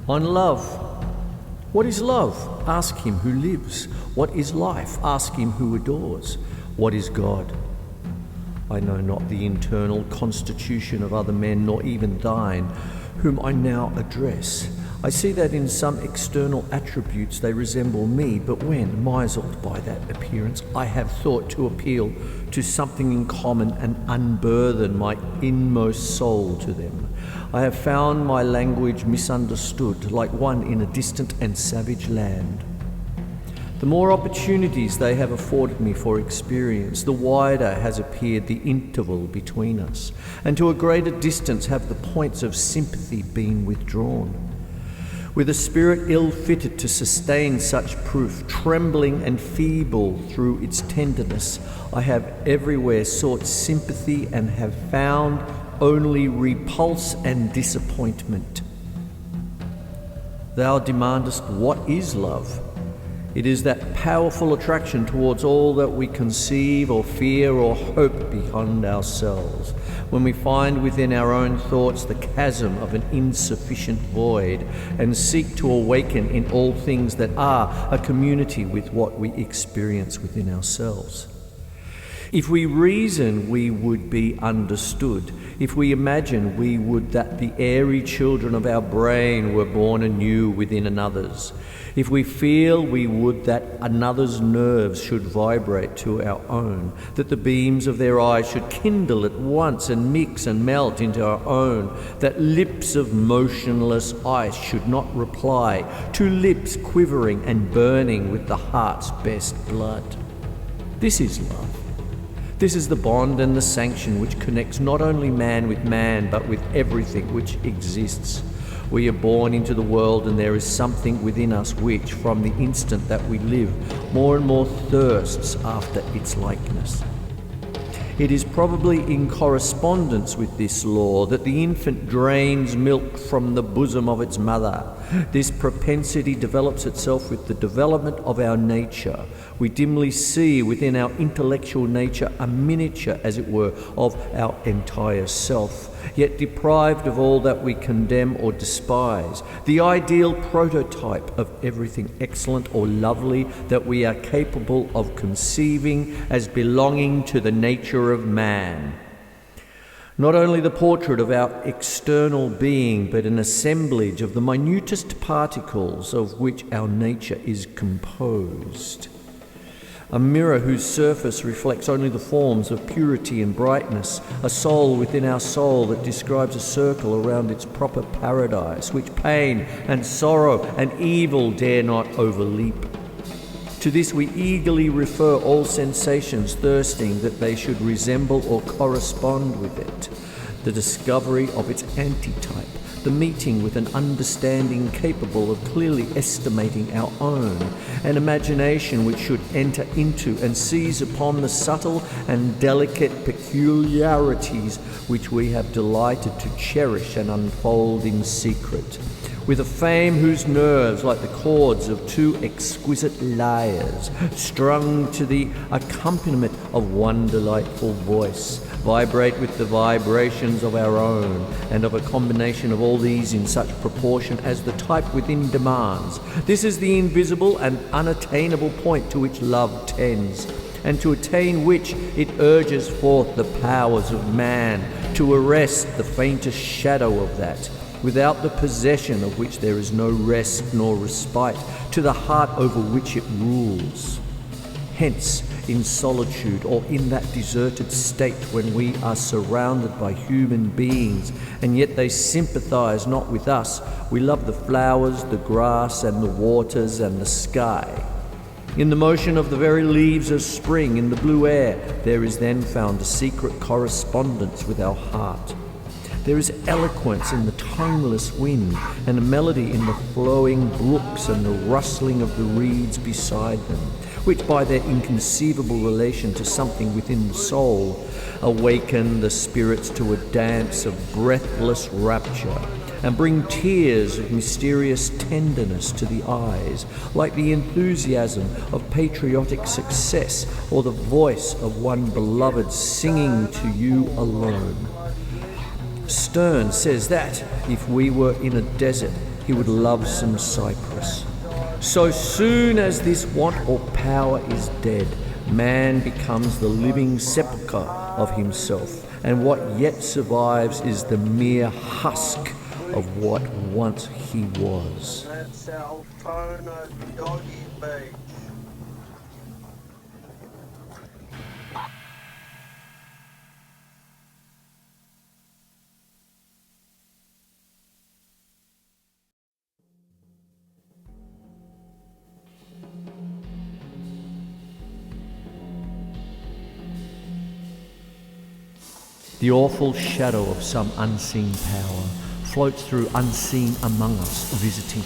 On love. What is love? Ask him who lives. What is life? Ask him who adores. What is God? I know not the internal constitution of other men, nor even thine, whom I now address. I see that in some external attributes they resemble me, but when, misled by that appearance, I have thought to appeal to something in common and unburthen my inmost soul to them, I have found my language misunderstood, like one in a distant and savage land. The more opportunities they have afforded me for experience, the wider has appeared the interval between us, and to a greater distance have the points of sympathy been withdrawn. With a spirit ill-fitted to sustain such proof, trembling and feeble through its tenderness, I have everywhere sought sympathy and have found only repulse and disappointment. Thou demandest, what is love? It is that powerful attraction towards all that we conceive or fear or hope beyond ourselves, when we find within our own thoughts the chasm of an insufficient void, and seek to awaken in all things that are a community with what we experience within ourselves. If we reason, we would be understood. If we imagine, we would that the airy children of our brain were born anew within another's. If we feel, we would that another's nerves should vibrate to our own, that the beams of their eyes should kindle at once and mix and melt into our own, that lips of motionless ice should not reply to lips quivering and burning with the heart's best blood. This is love. This is the bond and the sanction which connects not only man with man, but with everything which exists. We are born into the world, and there is something within us which, from the instant that we live, more and more thirsts after its likeness. It is probably in correspondence with this law that the infant drains milk from the bosom of its mother. This propensity develops itself with the development of our nature. We dimly see within our intellectual nature a miniature, as it were, of our entire self, yet deprived of all that we condemn or despise, the ideal prototype of everything excellent or lovely that we are capable of conceiving as belonging to the nature of man. Not only the portrait of our external being, but an assemblage of the minutest particles of which our nature is composed. A mirror whose surface reflects only the forms of purity and brightness, a soul within our soul that describes a circle around its proper paradise, which pain and sorrow and evil dare not overleap. To this we eagerly refer all sensations, thirsting that they should resemble or correspond with it, the discovery of its antitype, the meeting with an understanding capable of clearly estimating our own, an imagination which should enter into and seize upon the subtle and delicate peculiarities which we have delighted to cherish and unfold in secret, with a fame whose nerves, like the chords of two exquisite lyres, strung to the accompaniment of one delightful voice, vibrate with the vibrations of our own, and of a combination of all these in such proportion as the type within demands. This is the invisible and unattainable point to which love tends, and to attain which it urges forth the powers of man, to arrest the faintest shadow of that, without the possession of which there is no rest nor respite to the heart over which it rules. Hence, in solitude or in that deserted state when we are surrounded by human beings, and yet they sympathize not with us, we love the flowers, the grass, and the waters, and the sky. In the motion of the very leaves of spring, in the blue air, there is then found a secret correspondence with our heart. There is eloquence in the tongueless wind, and a melody in the flowing brooks and the rustling of the reeds beside them, which by their inconceivable relation to something within the soul awaken the spirits to a dance of breathless rapture, and bring tears of mysterious tenderness to the eyes, like the enthusiasm of patriotic success, or the voice of one beloved singing to you alone. Sterne says that if we were in a desert, he would love some cypress. So soon as this want or power is dead, man becomes the living sepulchre of himself, and what yet survives is the mere husk of what once he was. That's our phone of doggy beach. The awful shadow of some unseen power floats through unseen among us, visiting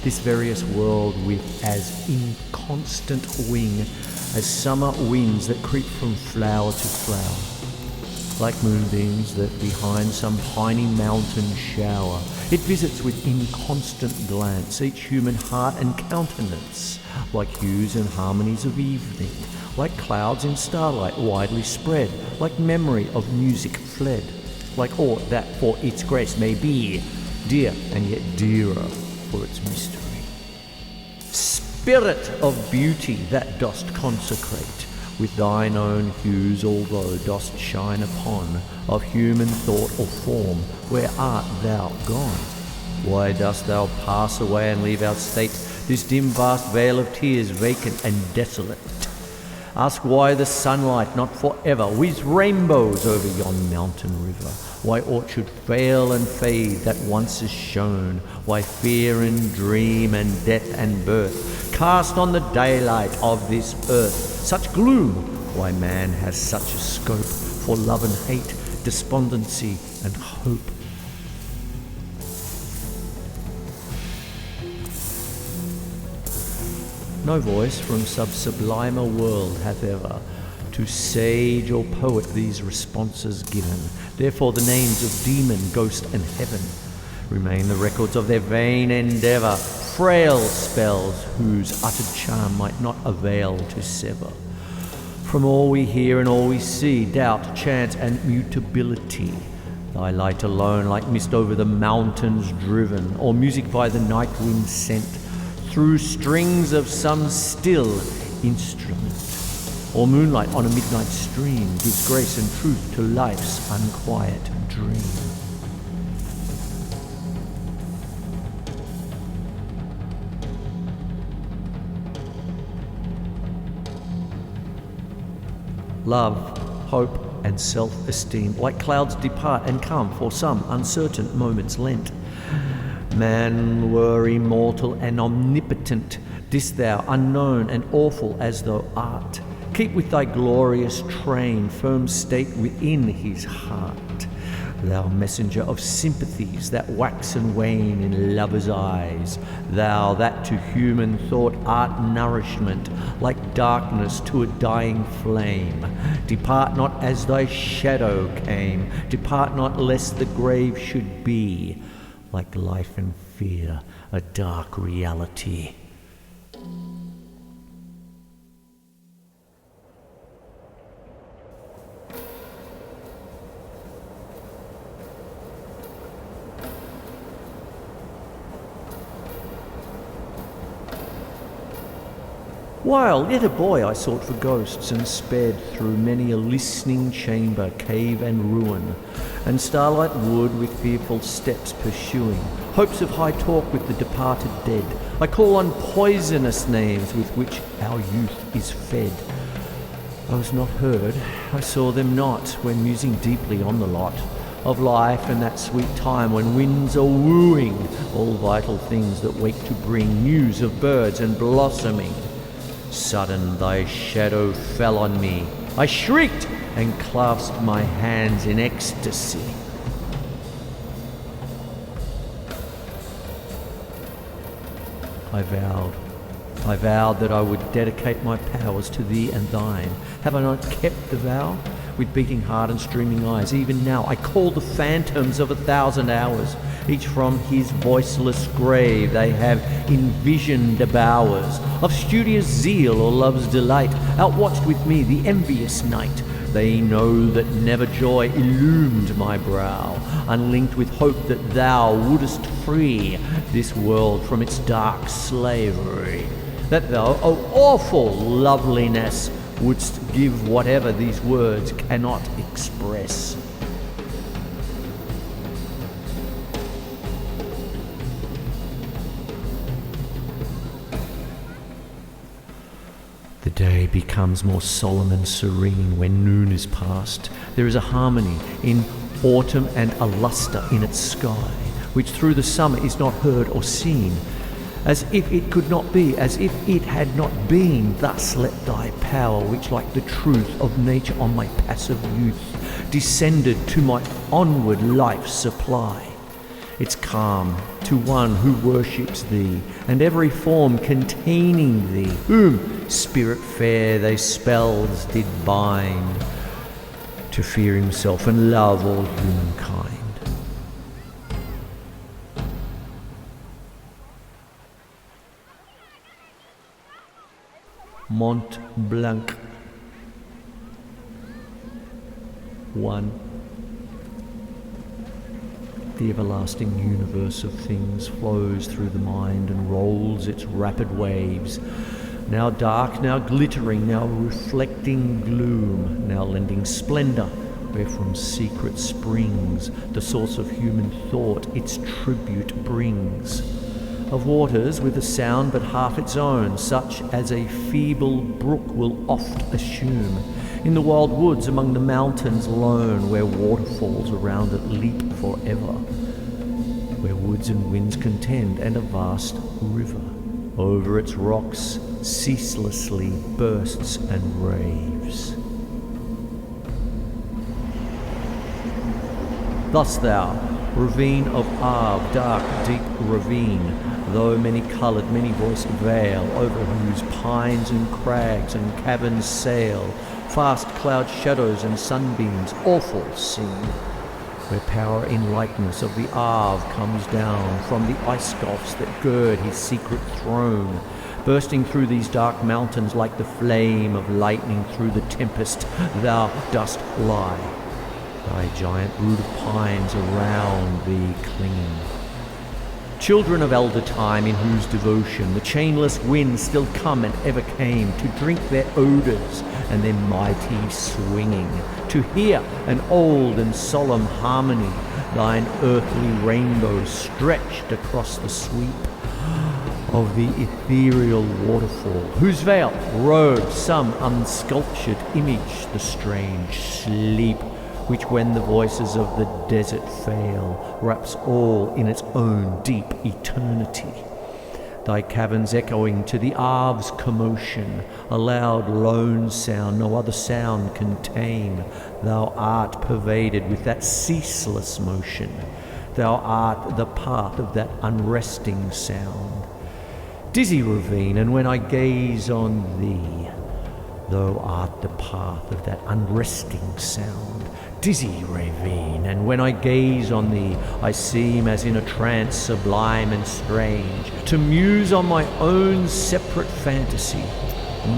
this various world with as inconstant wing as summer winds that creep from flower to flower. Like moonbeams that behind some piney mountain shower, it visits with inconstant glance each human heart and countenance, like hues and harmonies of evening, like clouds in starlight widely spread, like memory of music fled, like aught that for its grace may be, dear and yet dearer for its mystery. Spirit of beauty that dost consecrate with thine own hues, although dost shine upon of human thought or form, where art thou gone? Why dost thou pass away and leave our state, this dim vast vale of tears, vacant and desolate? Ask why the sunlight not forever whiz rainbows over yon mountain river, why aught should fail and fade that once is shown, why fear and dream and death and birth cast on the daylight of this earth such gloom, why man has such a scope for love and hate, despondency and hope. No voice from some sublimer world hath ever to sage or poet these responses given. Therefore the names of demon, ghost and heaven remain the records of their vain endeavour, frail spells whose uttered charm might not avail to sever from all we hear and all we see, doubt, chance and mutability. Thy light alone, like mist over the mountains driven, or music by the night wind sent through strings of some still instrument, or moonlight on a midnight stream, gives grace and truth to life's unquiet dream. Love, hope, and self-esteem, like clouds depart and come for some uncertain moments lent. Man were immortal and omnipotent, didst thou, unknown and awful as thou art, keep with thy glorious train firm state within his heart. Thou messenger of sympathies that wax and wane in lovers' eyes, thou that to human thought art nourishment, like darkness to a dying flame, depart not as thy shadow came, depart not lest the grave should be, like life and fear, a dark reality. While yet a boy I sought for ghosts and sped through many a listening chamber, cave and ruin, and starlight wood with fearful steps pursuing, hopes of high talk with the departed dead. I call on poisonous names with which our youth is fed. I was not heard, I saw them not, when musing deeply on the lot of life and that sweet time when winds are wooing all vital things that wake to bring news of birds and blossoming. Sudden thy shadow fell on me. I shrieked and clasped my hands in ecstasy. I vowed that I would dedicate my powers to thee and thine. Have I not kept the vow? With beating heart and streaming eyes, even now I call the phantoms of 1,000 hours. Each from his voiceless grave they have envisioned bowers of studious zeal or love's delight, outwatched with me the envious night, They know that never joy illumed my brow, unlinked with hope that thou wouldest free this world from its dark slavery, that thou, O awful loveliness, wouldst give whatever these words cannot express. The day becomes more solemn and serene when noon is past. There is a harmony in autumn and a lustre in its sky, which through the summer is not heard or seen, as if it could not be, as if it had not been. Thus let thy power, which like the truth of nature on my passive youth descended to my onward life supply, its calm to one who worships thee, and every form containing thee, whom, spirit fair, they spells did bind, to fear himself and love all humankind. Mont Blanc 1. The everlasting universe of things flows through the mind and rolls its rapid waves, now dark, now glittering, now reflecting gloom, now lending splendor, where from secret springs the source of human thought its tribute brings. Of waters with a sound but half its own, such as a feeble brook will oft assume, in the wild woods among the mountains lone, where waterfalls around it leap forever, where woods and winds contend, and a vast river over its rocks ceaselessly bursts and raves. Thus thou, ravine of Arve, dark, deep ravine, though many-coloured, many-voiced vale, over whose pines and crags and caverns sail fast cloud shadows and sunbeams, awful scene, where power in likeness of the Arve comes down from the ice gulfs that gird his secret throne, bursting through these dark mountains like the flame of lightning through the tempest. Thou dost lie, thy giant brood of pines around thee clinging, children of elder time, in whose devotion the chainless winds still come and ever came, to drink their odours and their mighty swinging, to hear an old and solemn harmony, thine earthly rainbow stretched across the sweep of the ethereal waterfall, whose veil robed some unsculptured image, the strange sleep which, when the voices of the desert fail, wraps all in its own deep eternity. Thy caverns echoing to the Arve's commotion, a loud lone sound no other sound can tame. Thou art pervaded with that ceaseless motion. Thou art the path of that unresting sound. Dizzy ravine, and when I gaze on thee, thou art the path of that unresting sound. Dizzy ravine, and when I gaze on thee, I seem as in a trance sublime and strange, to muse on my own separate fantasy,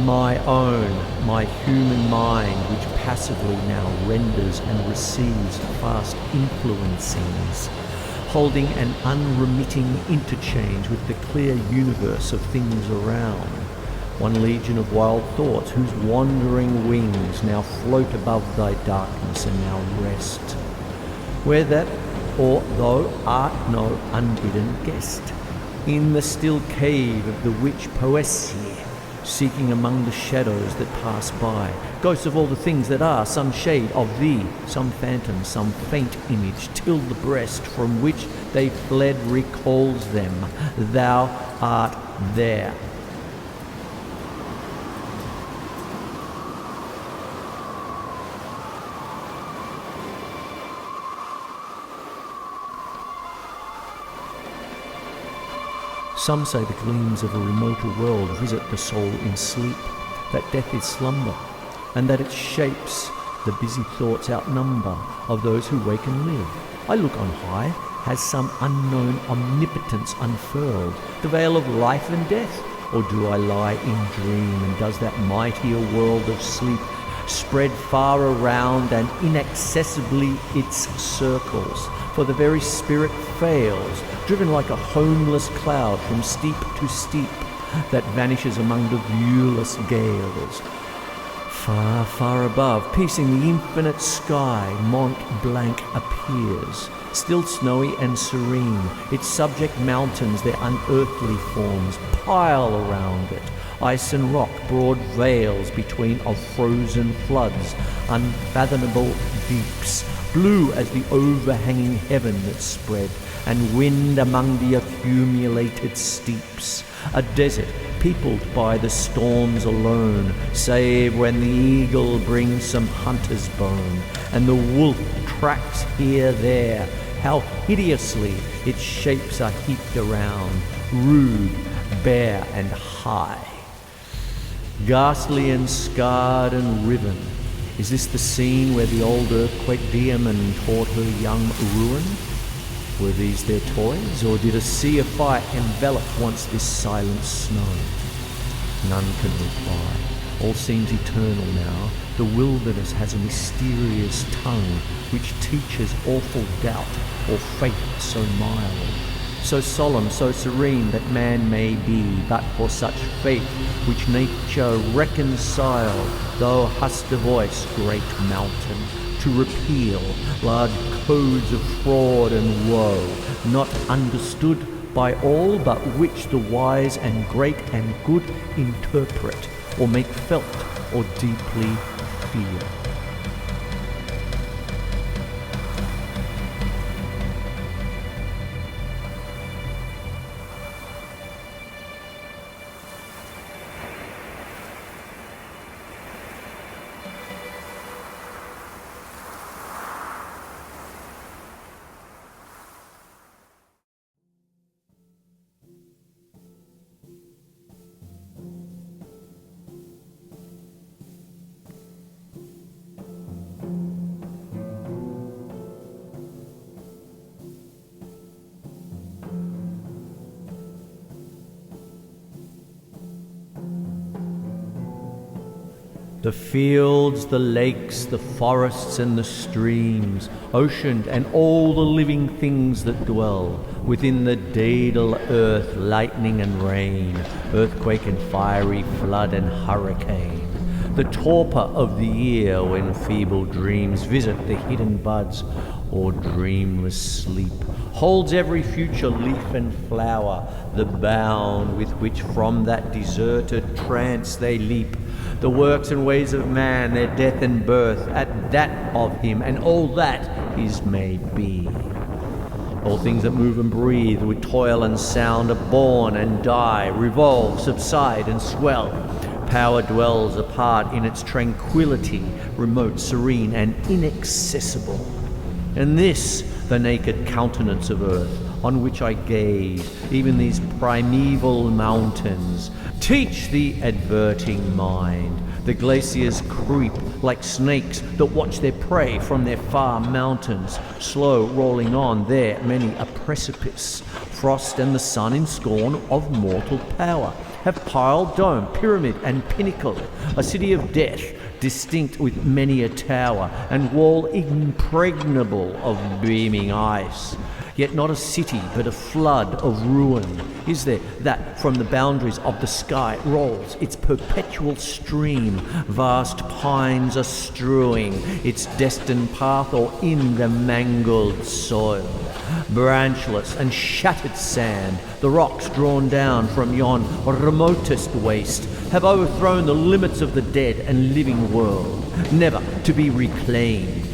my own, my human mind, which passively now renders and receives fast influencings, holding an unremitting interchange with the clear universe of things around. One legion of wild thoughts, whose wandering wings now float above thy darkness and now rest, where that or thou art no unbidden guest, in the still cave of the witch Poesie, seeking among the shadows that pass by, ghosts of all the things that are, some shade of thee, some phantom, some faint image, till the breast from which they fled recalls them. Thou art there. Some say the gleams of a remoter world visit the soul in sleep, that death is slumber, and that its shapes the busy thoughts outnumber of those who wake and live. I look on high, has some unknown omnipotence unfurled the veil of life and death? Or do I lie in dream, and does that mightier world of sleep spread far around and inaccessibly its circles, for the very spirit fails, driven like a homeless cloud from steep to steep, that vanishes among the viewless gales. Far, far above, piecing the infinite sky, Mont Blanc appears, still snowy and serene. Its subject mountains, their unearthly forms, pile around it. Ice and rock, broad veils between of frozen floods, unfathomable deeps, blue as the overhanging heaven that spread, and wind among the accumulated steeps. A desert peopled by the storms alone, save when the eagle brings some hunter's bone, and the wolf tracks here there. How hideously its shapes are heaped around, rude, bare, and high. Ghastly and scarred and riven, is this the scene where the old earthquake demon taught her young ruin? Were these their toys, or did a sea of fire envelop once this silent snow? None can reply. All seems eternal now. The wilderness has a mysterious tongue which teaches awful doubt or faith so mild, so solemn, so serene that man may be but for such faith which nature reconciled. Thou hast a voice, great mountain, to repeal large codes of fraud and woe, not understood by all, but which the wise and great and good interpret, or make felt, or deeply feel. The fields, the lakes, the forests and the streams, ocean and all the living things that dwell within the daedal earth, lightning and rain, earthquake and fiery flood and hurricane. The torpor of the ear when feeble dreams visit the hidden buds, or dreamless sleep holds every future leaf and flower, the bound with which from that deserted trance they leap. The works and ways of man, their death and birth, at that of him, and all that his may be. All things that move and breathe with toil and sound are born and die, revolve, subside and swell. Power dwells apart in its tranquility, remote, serene, and inaccessible. And this, the naked countenance of earth, on which I gaze, even these primeval mountains, teach the adverting mind. The glaciers creep like snakes that watch their prey from their far mountains, slow rolling on there many a precipice. Frost and the sun in scorn of mortal power have piled dome, pyramid and pinnacle, a city of death, distinct with many a tower, and wall impregnable of beaming ice. Yet not a city, but a flood of ruin is there, that from the boundaries of the sky rolls its perpetual stream. Vast pines are strewing its destined path, or in the mangled soil. Branchless and shattered sand, the rocks drawn down from yon remotest waste, have overthrown the limits of the dead and living world, never to be reclaimed.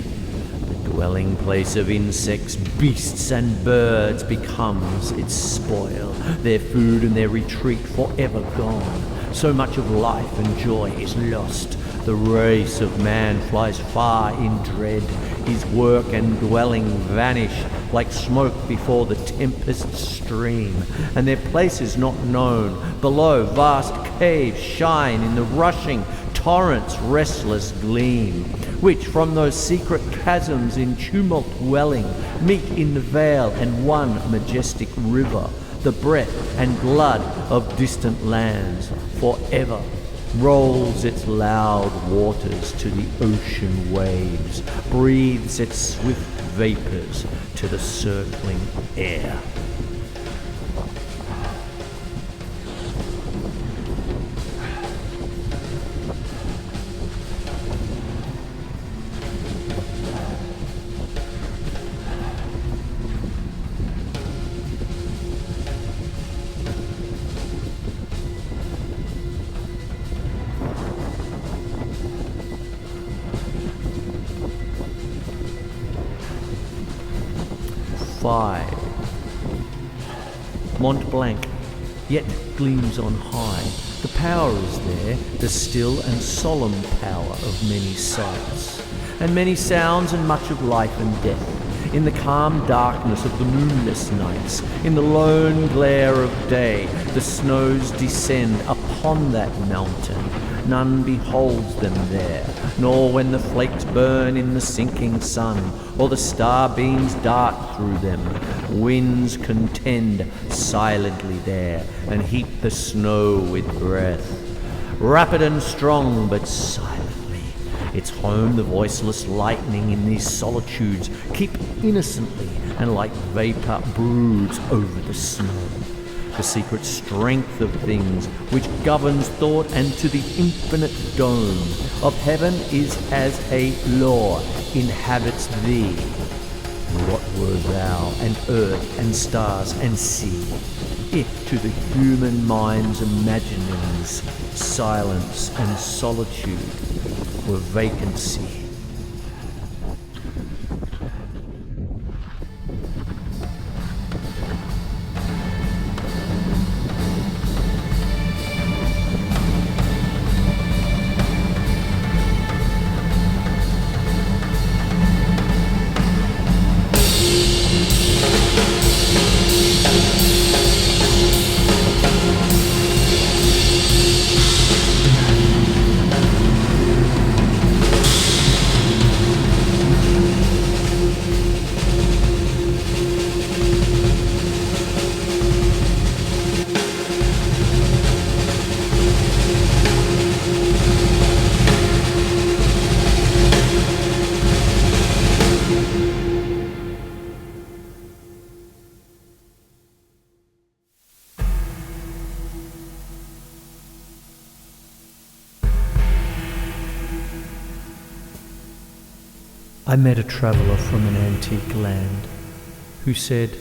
The dwelling place of insects, beasts and birds becomes its spoil, their food and their retreat forever gone. So much of life and joy is lost. The race of man flies far in dread. His work and dwelling vanish like smoke before the tempest stream, and their place is not known. Below, vast caves shine in the rushing torrent's restless gleam, which from those secret chasms in tumult welling meet in the vale and one majestic river, the breath and blood of distant lands, forever rolls its loud waters to the ocean waves, breathes its swift vapors to the circling air. Mont Blanc yet gleams on high. The power is there, the still and solemn power of many sights, and many sounds, and much of life and death. In the calm darkness of the moonless nights, in the lone glare of day, the snows descend upon that mountain. None beholds them there, nor when the flakes burn in the sinking sun, or the starbeams dart through them. Winds contend silently there, and heap the snow with breath. Rapid and strong, but silently, its home the voiceless lightning in these solitudes keep innocently, and like vapour broods over the snow. The secret strength of things which governs thought, and to the infinite dome of heaven is as a law inhabits thee. What were thou and earth and stars and sea, if to the human mind's imaginings silence and solitude were vacancy? I met a traveller from an antique land who said,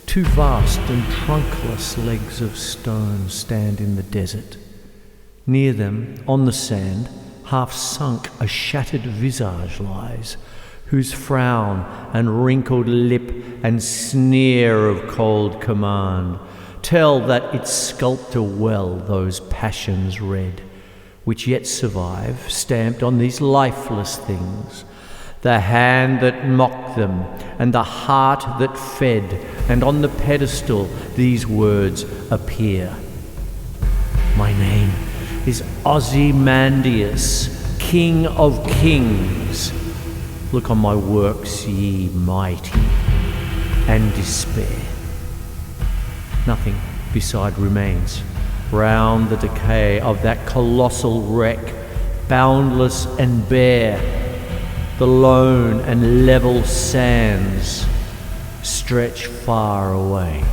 "Two vast and trunkless legs of stone stand in the desert. Near them, on the sand, half sunk, a shattered visage lies, whose frown and wrinkled lip and sneer of cold command tell that its sculptor well those passions read, which yet survive, stamped on these lifeless things, the hand that mocked them, and the heart that fed, and on the pedestal these words appear. My name is Ozymandias, King of Kings. Look on my works, ye mighty, and despair. Nothing beside remains, round the decay of that colossal wreck, boundless and bare. The lone and level sands stretch far away.